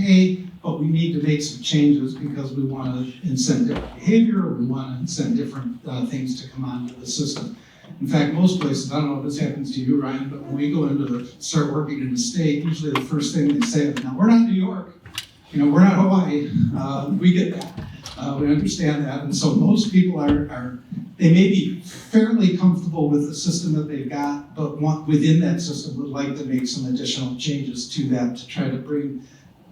okay, but we need to make some changes because we want to incent different behavior, or we want to incent different things to come onto the system. In fact, most places, I don't know if this happens to you, Ryan, but when we go into start working in the state, usually the first thing they say is, now, we're not New York, we're not Hawaii, we get that, we understand that, and so most people they may be fairly comfortable with the system that they've got, but within that system would like to make some additional changes to that to try to bring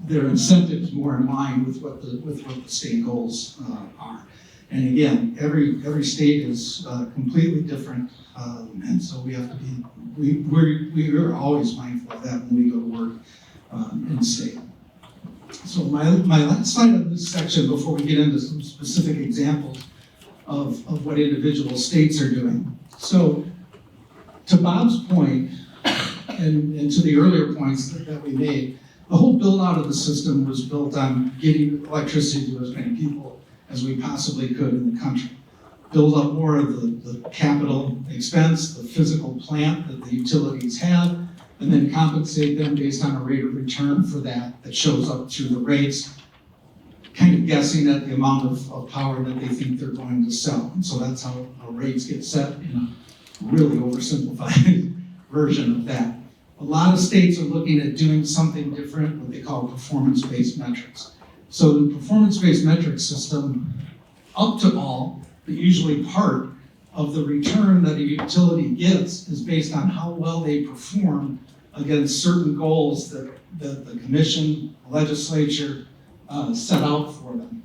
their incentives more in line with what the state goals are. And again, every state is completely different, and so we have to be, we are always mindful of that when we go to work in the state. So my last slide of this section before we get into some specific examples of what individual states are doing. So to Bob's point, and to the earlier points that we made, the whole build out of the system was built on getting electricity to as many people as we possibly could in the country. Build up more of the capital expense, the physical plant that the utilities have, and then compensate them based on a rate of return for that shows up through the rates, kind of guessing at the amount of power that they think they're going to sell. And so that's how rates get set in a really oversimplified version of that. A lot of states are looking at doing something different, what they call performance-based metrics. So the performance-based metric system, up to all, but usually part of the return that a utility gets is based on how well they perform against certain goals that the commission, legislature set out for them.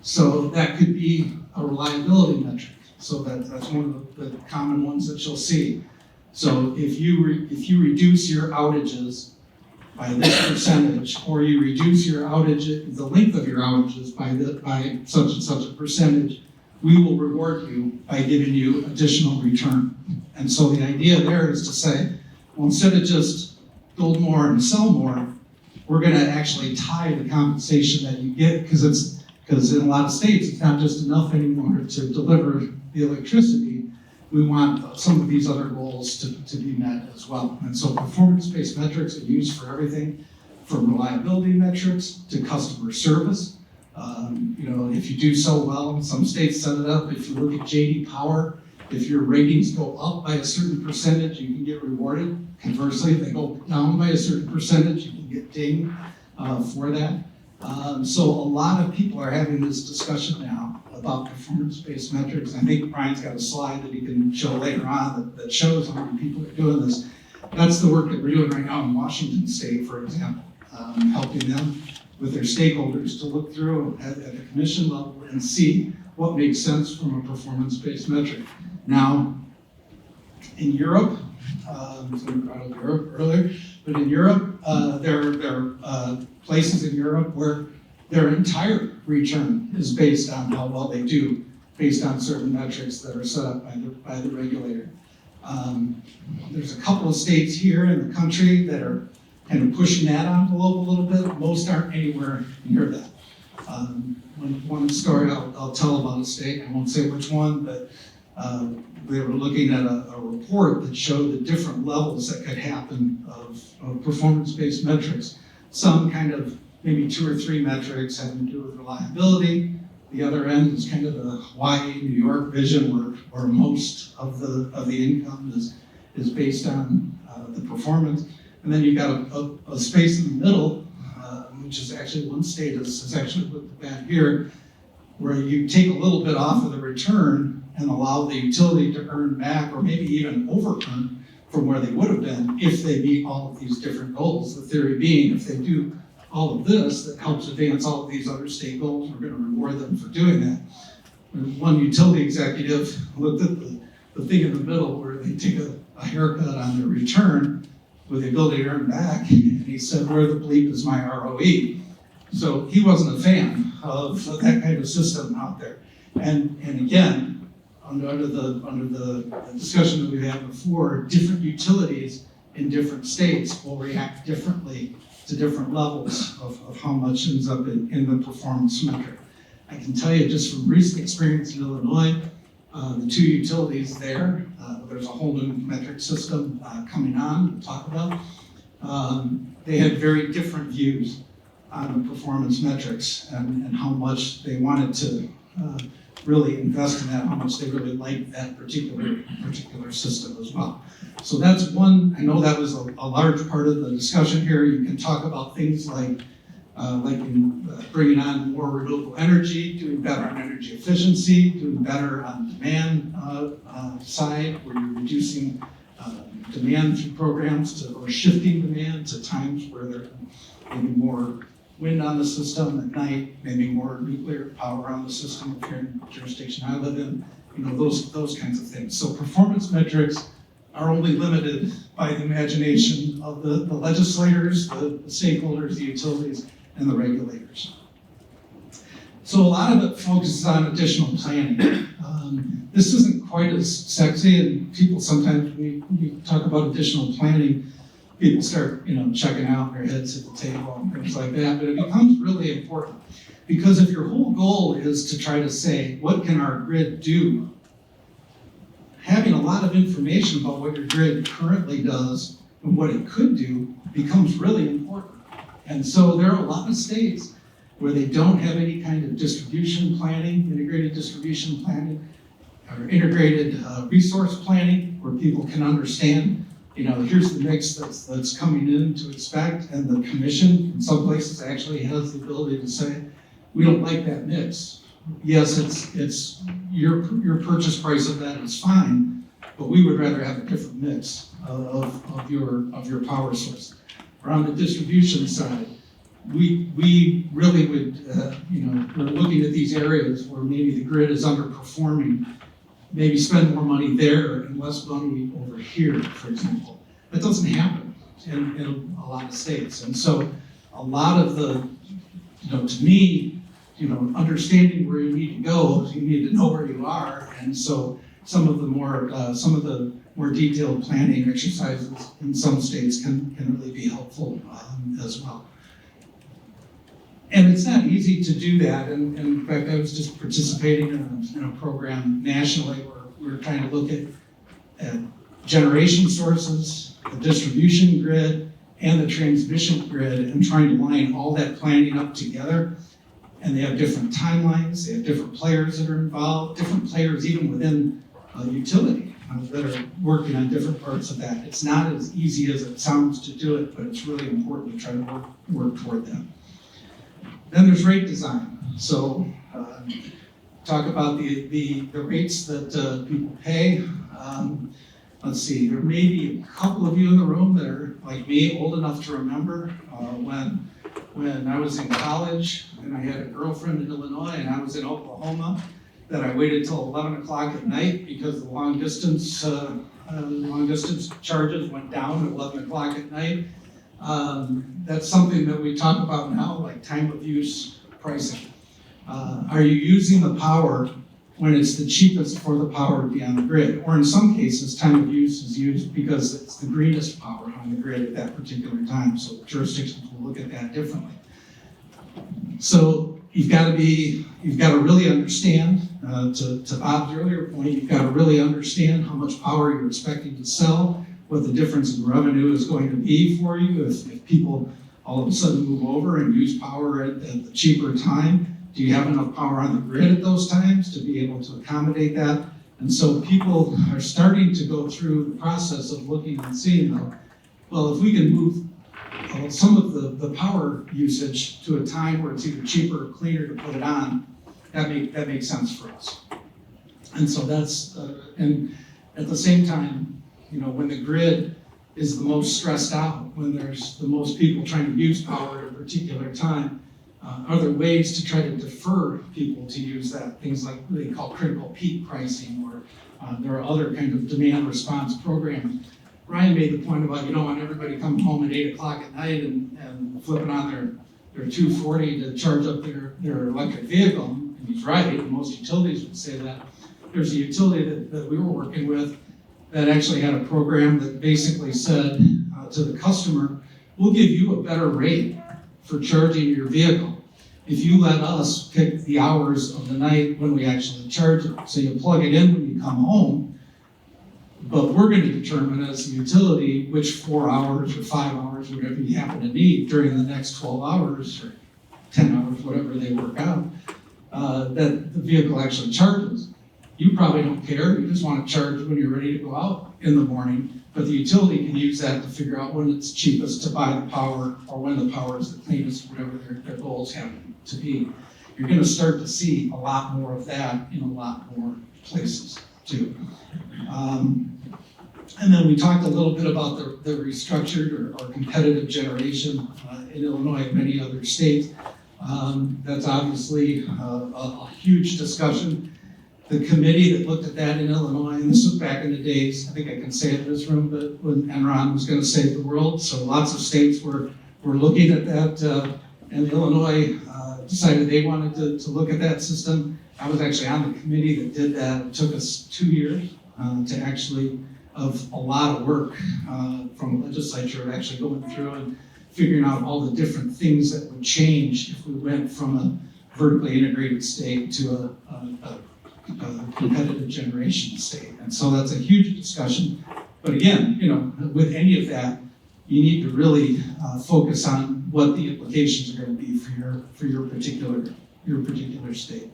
So that could be a reliability metric. So that's one of the common ones that you'll see. So if you reduce your outages by this percentage, or you reduce your the length of your outages by such and such a percentage, we will reward you by giving you additional return. And so the idea there is to say, well, instead of just build more and sell more, we're going to actually tie the compensation that you get, because in a lot of states, it's not just enough anymore to deliver the electricity. We want some of these other goals to be met as well. And so performance-based metrics are used for everything from reliability metrics to customer service. If you do so well, some states set it up. If you look at J.D. Power, if your ratings go up by a certain percentage, you can get rewarded. Conversely, if they go down by a certain percentage, you can get dinged for that. So a lot of people are having this discussion now about performance-based metrics. I think Brian's got a slide that he can show later on that shows how many people are doing this. That's the work that we're doing right now in Washington State, for example, helping them with their stakeholders to look through at the commission level and see what makes sense from a performance-based metric. Now, in Europe, so we brought up Europe earlier, but in Europe, there are places in Europe where their entire return is based on how well they do, based on certain metrics that are set up by the regulator. There's a couple of states here in the country that are kind of pushing that envelope a little bit. Most aren't anywhere near that. One story I'll tell about a state, I won't say which one, but they were looking at a report that showed the different levels that could happen of performance-based metrics. Some kind of maybe 2 or 3 metrics having to do with reliability. The other end is kind of the Hawaii, New York vision where most of the income is based on the performance. And then you've got a space in the middle, which is actually one state is actually put that here, where you take a little bit off of the return and allow the utility to earn back, or maybe even over-earn from where they would have been if they meet all of these different goals. The theory being, if they do all of this that helps advance all of these other state goals, we're going to reward them for doing that. One utility executive looked at the thing in the middle where they take a haircut on their return with the ability to earn back, and he said, where the bleep is my ROE? So he wasn't a fan of that kind of system out there. And again, under the discussion that we've had before, different utilities in different states will react differently to different levels of how much ends up in the performance metric. I can tell you just from recent experience in Illinois, the 2 utilities there, there's a whole new metric system coming on to talk about. They had very different views on the performance metrics and how much they wanted to really invest in that, how much they really liked that particular system as well. So that's one. I know that was a large part of the discussion here. You can talk about things like bringing on more renewable energy, doing better on energy efficiency, doing better on demand side, where you're reducing demand through programs or shifting demand to times where there may be more wind on the system at night, maybe more nuclear power on the system if you're in the jurisdiction I live in, those kinds of things. So performance metrics are only limited by the imagination of the legislators, the stakeholders, the utilities, and the regulators. So a lot of it focuses on additional planning. This isn't quite as sexy, and people sometimes, when you talk about additional planning, people start, checking out their heads at the table and things like that, but it becomes really important. Because if your whole goal is to try to say, what can our grid do? Having a lot of information about what your grid currently does and what it could do becomes really important. And so there are a lot of states where they don't have any kind of distribution planning, integrated distribution planning, or integrated resource planning, where people can understand, here's the mix that's coming in to expect, and the commission in some places actually has the ability to say, we don't like that mix. Yes, it's your purchase price of that is fine, but we would rather have a different mix of your power source. Or on the distribution side, we really would, we're looking at these areas where maybe the grid is underperforming, maybe spend more money there and less money over here, for example. That doesn't happen in a lot of states. And so a lot of the, to me, understanding where you need to go, you need to know where you are. And so some of the more detailed planning exercises in some states can really be helpful as well. And it's not easy to do that. And in fact, I was just participating in a program nationally where we were trying to look at generation sources, the distribution grid, and the transmission grid, and trying to line all that planning up together. And they have different timelines, they have different players that are involved, different players even within a utility that are working on different parts of that. It's not as easy as it sounds to do it, but it's really important to try to work toward that. Then there's rate design. So talk about the rates that people pay. Let's see, there may be a couple of you in the room that are like me, old enough to remember when I was in college and I had a girlfriend in Illinois and I was in Oklahoma, that I waited till 11 o'clock at night because the long distance charges went down at 11 o'clock at night. That's something that we talk about now, like time of use pricing. Are you using the power when it's the cheapest for the power to be on the grid? Or in some cases, time of use is used because it's the greenest power on the grid at that particular time. So jurisdictions will look at that differently. So you've got to really understand, to Bob's earlier point, you've got to really understand how much power you're expecting to sell, what the difference in revenue is going to be for you if people all of a sudden move over and use power at the cheaper time. Do you have enough power on the grid at those times to be able to accommodate that? And so people are starting to go through the process of looking and seeing, well, if we can move some of the power usage to a time where it's either cheaper or cleaner to put it on, that makes sense for us. And so that's, and at the same time, when the grid is the most stressed out, when there's the most people trying to use power at a particular time, are there ways to try to defer people to use that? Things like what they call critical peak pricing, or there are other kind of demand response programs. Ryan made the point about you don't want everybody coming home at 8 o'clock at night and flipping on their 240 to charge up their electric vehicle. And he's right, and most utilities would say that. There's a utility that we were working with that actually had a program that basically said to the customer, we'll give you a better rate for charging your vehicle if you let us pick the hours of the night when we actually charge it. So you plug it in when you come home, But we're going to determine as a utility which 4 hours or 5 hours, whatever you happen to need during the next 12 hours or 10 hours, whatever they work out, that the vehicle actually charges. You probably don't care, you just want to charge when you're ready to go out in the morning, but the utility can use that to figure out when it's cheapest to buy the power or when the power is the cleanest, whatever their goals happen to be. You're going to start to see a lot more of that in a lot more places too. And then we talked a little bit about the restructured or competitive generation in Illinois and many other states. That's obviously a huge discussion. The committee that looked at that in Illinois, and this was back in the days, I think I can say it in this room, but when Enron was going to save the world, so lots of states were looking at that, and Illinois decided they wanted to look at that system. I was actually on the committee that did that. It took us 2 years to actually, of a lot of work from the legislature, of actually going through and figuring out all the different things that would change if we went from a vertically integrated state to a competitive generation state. And so that's a huge discussion. But again, with any of that, you need to really focus on what the implications are going to be for your particular state.